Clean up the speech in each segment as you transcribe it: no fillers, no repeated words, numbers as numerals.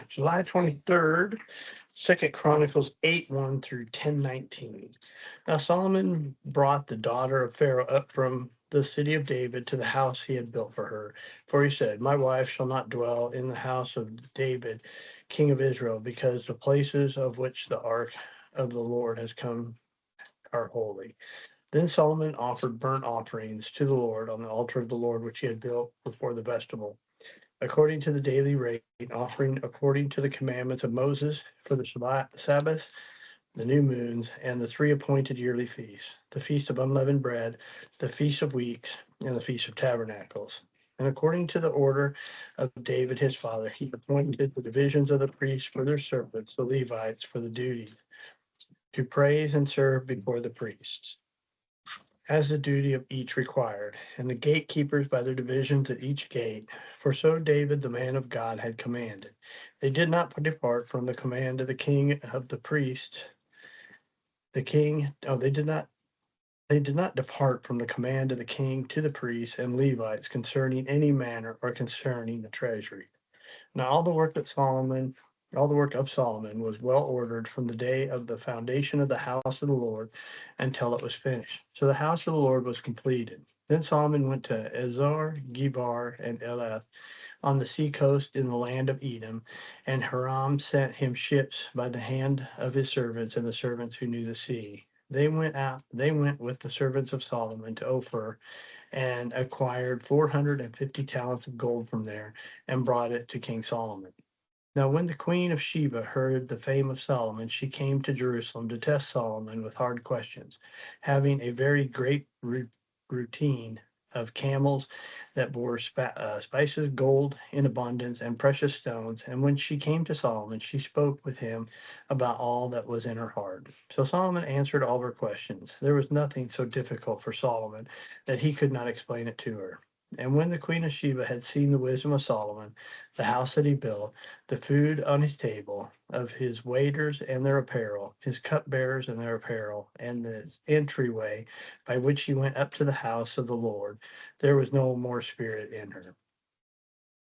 July 23rd, Second Chronicles 8:1 through 10:19. Now Solomon brought the daughter of Pharaoh up from the city of David to the house he had built for her. For he said, my wife shall not dwell in the house of David, king of Israel, because the places of which the ark of the Lord has come are holy. Then Solomon offered burnt offerings to the Lord on the altar of the Lord which he had built before the vestibule, according to the daily rate, offering according to the commandments of Moses for the Sabbath, the new moons, and the three appointed yearly feasts, the feast of unleavened bread, the feast of weeks, and the feast of tabernacles. And according to the order of David his father, he appointed the divisions of the priests for their servants, the Levites, for the duty to praise and serve before the priests, as the duty of each required, and the gatekeepers by their divisions at each gate. For so David, the man of God, had commanded. They did not depart from the command of the king of the priests. The king, oh, they did not depart from the command of the king to the priests and Levites concerning any manner or concerning the treasury. Now all the work of Solomon was well ordered from the day of the foundation of the house of the Lord until it was finished. So the house of the Lord was completed. Then Solomon went to Ezar, Gebar, and Elath on the sea coast in the land of Edom, and Hiram sent him ships by the hand of his servants and the servants who knew the sea. They went with the servants of Solomon to Ophir and acquired 450 talents of gold from there and brought it to King Solomon. Now, when the queen of Sheba heard the fame of Solomon, she came to Jerusalem to test Solomon with hard questions, having a very great routine of camels that bore spices, gold in abundance, and precious stones. And when she came to Solomon, she spoke with him about all that was in her heart. So Solomon answered all her questions. There was nothing so difficult for Solomon that he could not explain it to her. And when the queen of Sheba had seen the wisdom of Solomon, the house that he built, the food on his table, of his waiters and their apparel, his cupbearers and their apparel, and the entryway by which he went up to the house of the Lord, there was no more spirit in her.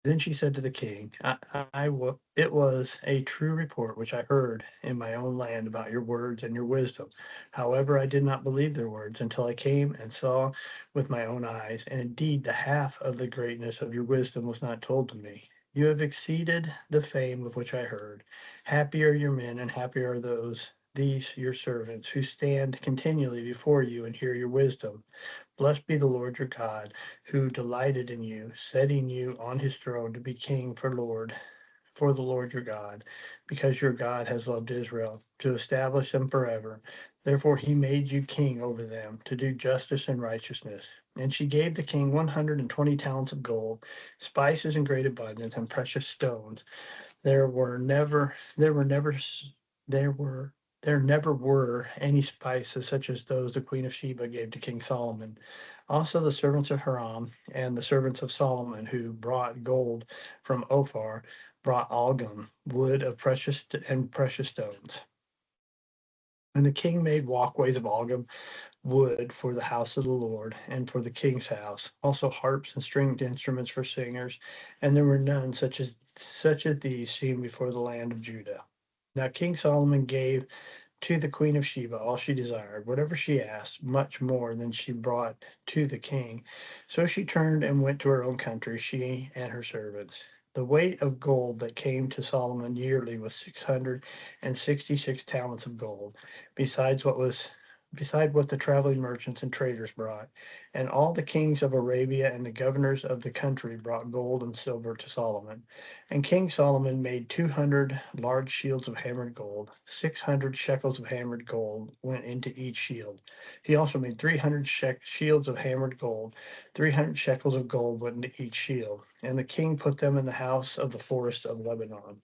Then she said to the king, it was a true report which I heard in my own land about your words and your wisdom. However, I did not believe their words until I came and saw with my own eyes. And indeed, the half of the greatness of your wisdom was not told to me. You have exceeded the fame of which I heard. Happy are your men, and happy are these your servants, who stand continually before you and hear your wisdom. Blessed be the Lord your God, who delighted in you, setting you on his throne to be king for the Lord your God, because your God has loved Israel, to establish them forever. Therefore he made you king over them, to do justice and righteousness. And she gave the king 120 talents of gold, spices in great abundance, and precious stones. There were never, there were never, there were, there never were any spices such as those the queen of Sheba gave to King Solomon. Also the servants of Hiram and the servants of Solomon who brought gold from Ophir brought algum, wood of precious stones. And the king made walkways of algum wood for the house of the Lord and for the king's house, also harps and stringed instruments for singers, and there were none such as these seen before the land of Judah. Now King Solomon gave to the queen of Sheba all she desired, whatever she asked, much more than she brought to the king. So she turned and went to her own country, she and her servants. The weight of gold that came to Solomon yearly was 666 talents of gold, besides what was beside what the traveling merchants and traders brought. And all the kings of Arabia and the governors of the country brought gold and silver to Solomon. And King Solomon made 200 large shields of hammered gold. 600 shekels of hammered gold went into each shield. He also made 300 shields of hammered gold. 300 shekels of gold went into each shield. And the king put them in the house of the forest of Lebanon.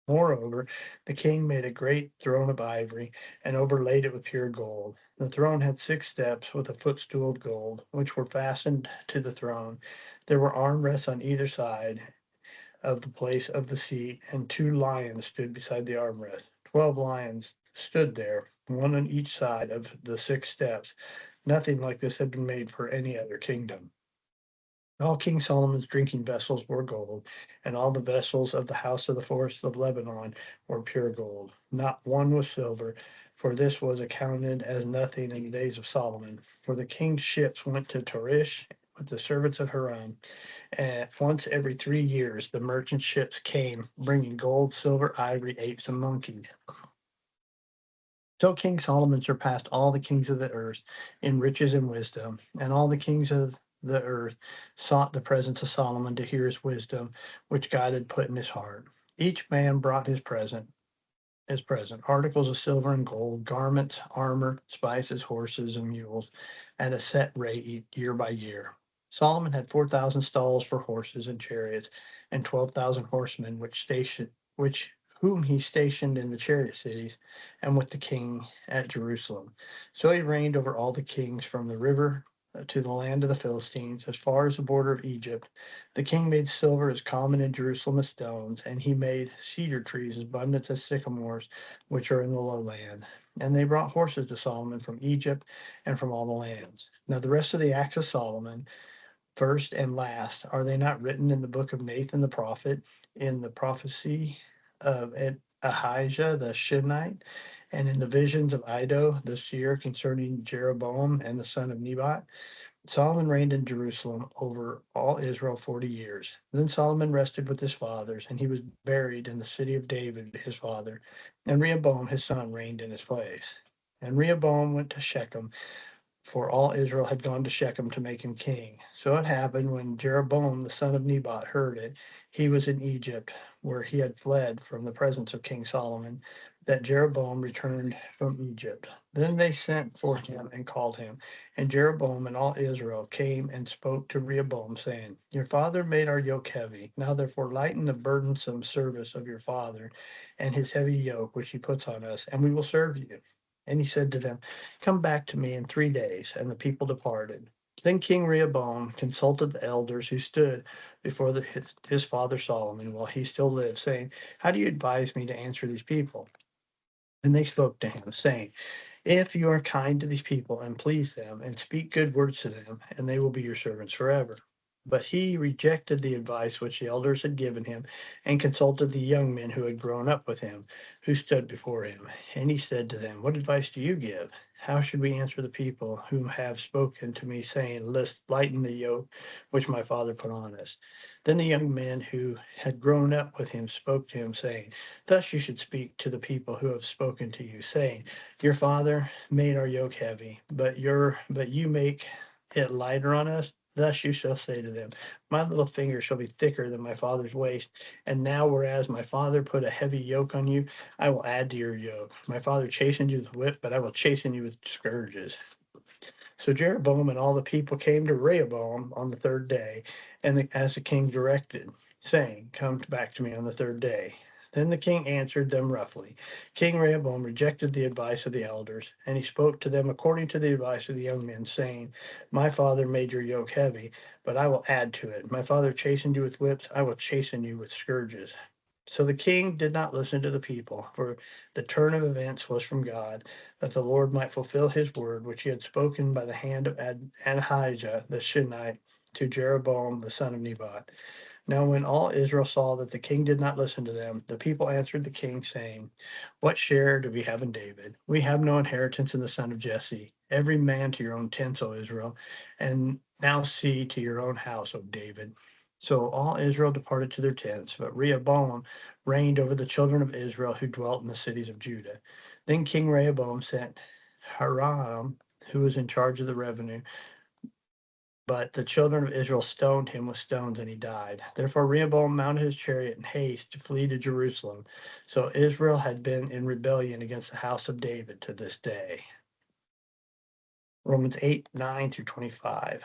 Moreover, the king made a great throne of ivory and overlaid it with pure gold. The throne had 6 steps with a footstool of gold, which were fastened to the throne. There were armrests on either side of the place of the seat, and 2 lions stood beside the armrest. 12 lions stood there, one on each side of the 6 steps. Nothing like this had been made for any other kingdom. All King Solomon's drinking vessels were gold, and all the vessels of the house of the forest of Lebanon were pure gold. Not one was silver, for this was accounted as nothing in the days of Solomon. For the king's ships went to Tarshish with the servants of Hiram, and once every 3 years the merchant ships came, bringing gold, silver, ivory, apes, and monkeys. So King Solomon surpassed all the kings of the earth in riches and wisdom, and all the kings of the earth sought the presence of Solomon to hear his wisdom, which God had put in his heart. Each man brought his present, articles of silver and gold, garments, armor, spices, horses, and mules, at a set rate year by year. Solomon had 4,000 stalls for horses and chariots, and 12,000 horsemen, which whom he stationed in the chariot cities, and with the king at Jerusalem. So he reigned over all the kings from the river to the land of the Philistines, as far as the border of Egypt. The king made silver as common in Jerusalem as stones, and he made cedar trees as abundant as sycamores, which are in the lowland. And they brought horses to Solomon from Egypt and from all the lands. Now the rest of the acts of Solomon, first and last, are they not written in the book of Nathan the prophet, in the prophecy of Ahijah the Shilonite, and in the visions of Iddo the seer concerning Jeroboam and the son of Nebat? Solomon reigned in Jerusalem over all Israel 40 years. Then Solomon rested with his fathers, and he was buried in the city of David, his father. And Rehoboam, his son, reigned in his place. And Rehoboam went to Shechem, for all Israel had gone to Shechem to make him king. So it happened when Jeroboam the son of Nebat heard it, he was in Egypt, where he had fled from the presence of King Solomon, that Jeroboam returned from Egypt. Then they sent for him and called him. And Jeroboam and all Israel came and spoke to Rehoboam, saying, Your father made our yoke heavy. Now therefore lighten the burdensome service of your father and his heavy yoke which he puts on us, and we will serve you. And he said to them, Come back to me in 3 days. And the people departed. Then King Rehoboam consulted the elders who stood before his father Solomon while he still lived, saying, How do you advise me to answer these people? And they spoke to him, saying, If you are kind to these people and please them and speak good words to them, and they will be your servants forever. But he rejected the advice which the elders had given him and consulted the young men who had grown up with him, who stood before him. And he said to them, What advice do you give? How should we answer the people whom have spoken to me, saying, Let's lighten the yoke which my father put on us? Then the young men who had grown up with him spoke to him, saying, Thus you should speak to the people who have spoken to you, saying, Your father made our yoke heavy, but you make it lighter on us. Thus you shall say to them, My little finger shall be thicker than my father's waist. And now, whereas my father put a heavy yoke on you, I will add to your yoke. My father chastened you with whip, but I will chasten you with scourges. So Jeroboam and all the people came to Rehoboam on the third day, and as the king directed, saying, Come back to me on the third day. Then the king answered them roughly. King Rehoboam rejected the advice of the elders, and he spoke to them according to the advice of the young men, saying, My father made your yoke heavy, but I will add to it. My father chastened you with whips, I will chasten you with scourges. So the king did not listen to the people, for the turn of events was from God, that the Lord might fulfill his word, which he had spoken by the hand of Ahijah the Shilonite to Jeroboam the son of Nebat. Now, when all Israel saw that the king did not listen to them, the people answered the king, saying, What share do we have in David? We have no inheritance in the son of Jesse. Every man to your own tents, O Israel, and now see to your own house, O David. So all Israel departed to their tents, but Rehoboam reigned over the children of Israel who dwelt in the cities of Judah. Then King Rehoboam sent Hiram, who was in charge of the revenue, but the children of Israel stoned him with stones, and he died. Therefore Rehoboam mounted his chariot in haste to flee to Jerusalem. So Israel had been in rebellion against the house of David to this day. Romans 8:9-25.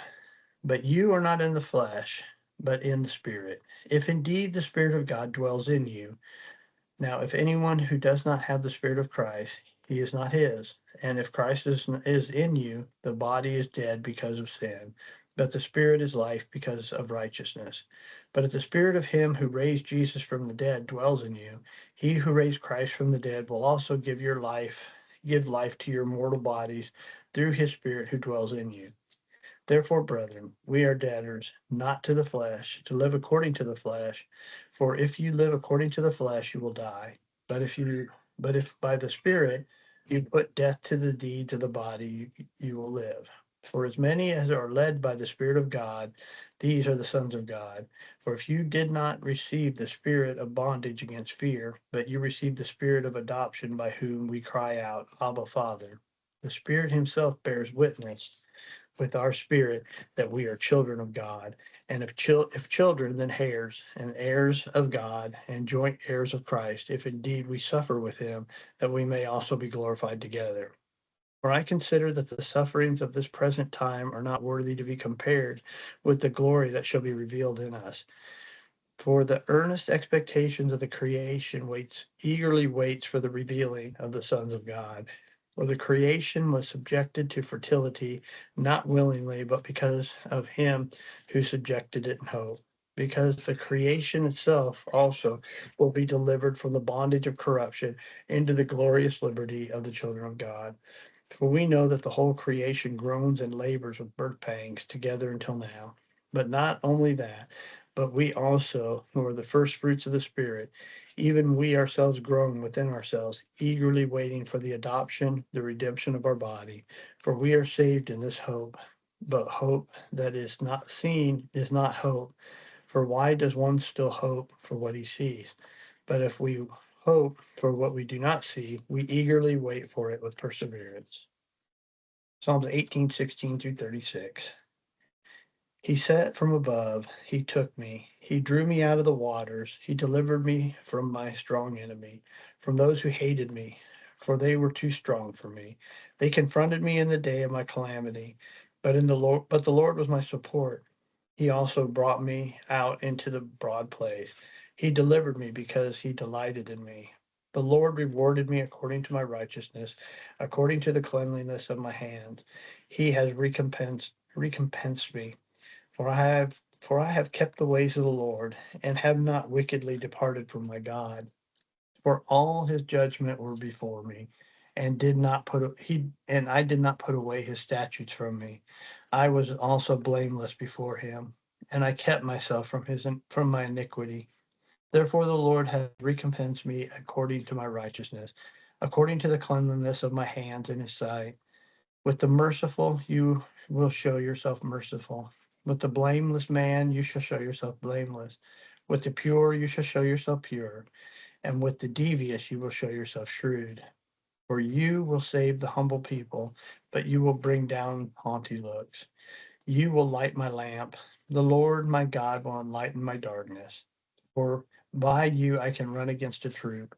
But you are not in the flesh, but in the Spirit, if indeed the Spirit of God dwells in you. Now, if anyone who does not have the Spirit of Christ, he is not his. And if Christ is in you, the body is dead because of sin, but the Spirit is life because of righteousness. But if the Spirit of him who raised Jesus from the dead dwells in you, he who raised Christ from the dead will also give life to your mortal bodies through his Spirit who dwells in you. Therefore, brethren, we are debtors, not to the flesh, to live according to the flesh. For if you live according to the flesh, you will die. But if by the Spirit you put death to the deeds of the body, you will live. For as many as are led by the Spirit of God, these are the sons of God. For if you did not receive the spirit of bondage against fear, but you received the spirit of adoption, by whom we cry out, Abba, Father. The Spirit himself bears witness with our spirit that we are children of God. And if children, then heirs, and heirs of God, and joint heirs of Christ, if indeed we suffer with him, that we may also be glorified together. For I consider that the sufferings of this present time are not worthy to be compared with the glory that shall be revealed in us. For the earnest expectations of the creation eagerly waits for the revealing of the sons of God. For the creation was subjected to fertility, not willingly, but because of him who subjected it in hope. Because the creation itself also will be delivered from the bondage of corruption into the glorious liberty of the children of God. For we know that the whole creation groans and labors with birth pangs together until now. But not only that, but we also, who are the first fruits of the Spirit, even we ourselves groan within ourselves, eagerly waiting for the adoption, the redemption of our body. For we are saved in this hope. But hope that is not seen is not hope. For why does one still hope for what he sees? But if we hope for what we do not see, we eagerly wait for it with perseverance. Psalms 18:16 through 36. He sat from above, he took me, he drew me out of the waters, he delivered me from my strong enemy, from those who hated me, for they were too strong for me. They confronted me in the day of my calamity, but the Lord was my support. He also brought me out into the broad place. He delivered me because he delighted in me. The Lord rewarded me according to my righteousness, according to the cleanliness of my hands. He has recompensed me. For I have kept the ways of the Lord, and have not wickedly departed from my God. For all his judgment were before me, and I did not put away his statutes from me. I was also blameless before him, and I kept myself from my iniquity. Therefore the Lord has recompensed me according to my righteousness, according to the cleanliness of my hands in his sight. With the merciful you will show yourself merciful. With the blameless man you shall show yourself blameless. With the pure you shall show yourself pure. And with the devious you will show yourself shrewd. For you will save the humble people, but you will bring down haughty looks. You will light my lamp. The Lord my God will enlighten my darkness. For by you I can run against a troop.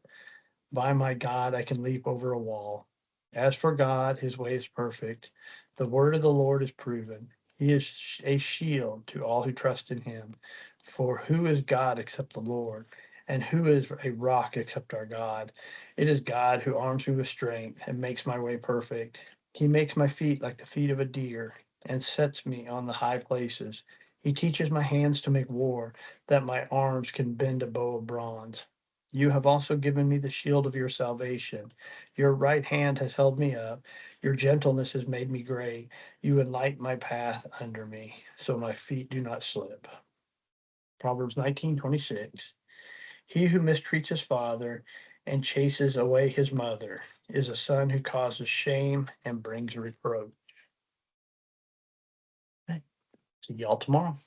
By my God, I can leap over a wall. As for God, his way is perfect. The word of the Lord is proven. He is a shield to all who trust in him. For who is God except the Lord? And who is a rock except our God? It is God who arms me with strength and makes my way perfect. He makes my feet like the feet of a deer and sets me on the high places. He teaches my hands to make war, that my arms can bend a bow of bronze. You have also given me the shield of your salvation. Your right hand has held me up. Your gentleness has made me great. You enlighten my path under me, so my feet do not slip. Proverbs 19:26. He who mistreats his father and chases away his mother is a son who causes shame and brings reproach. Okay. See y'all tomorrow.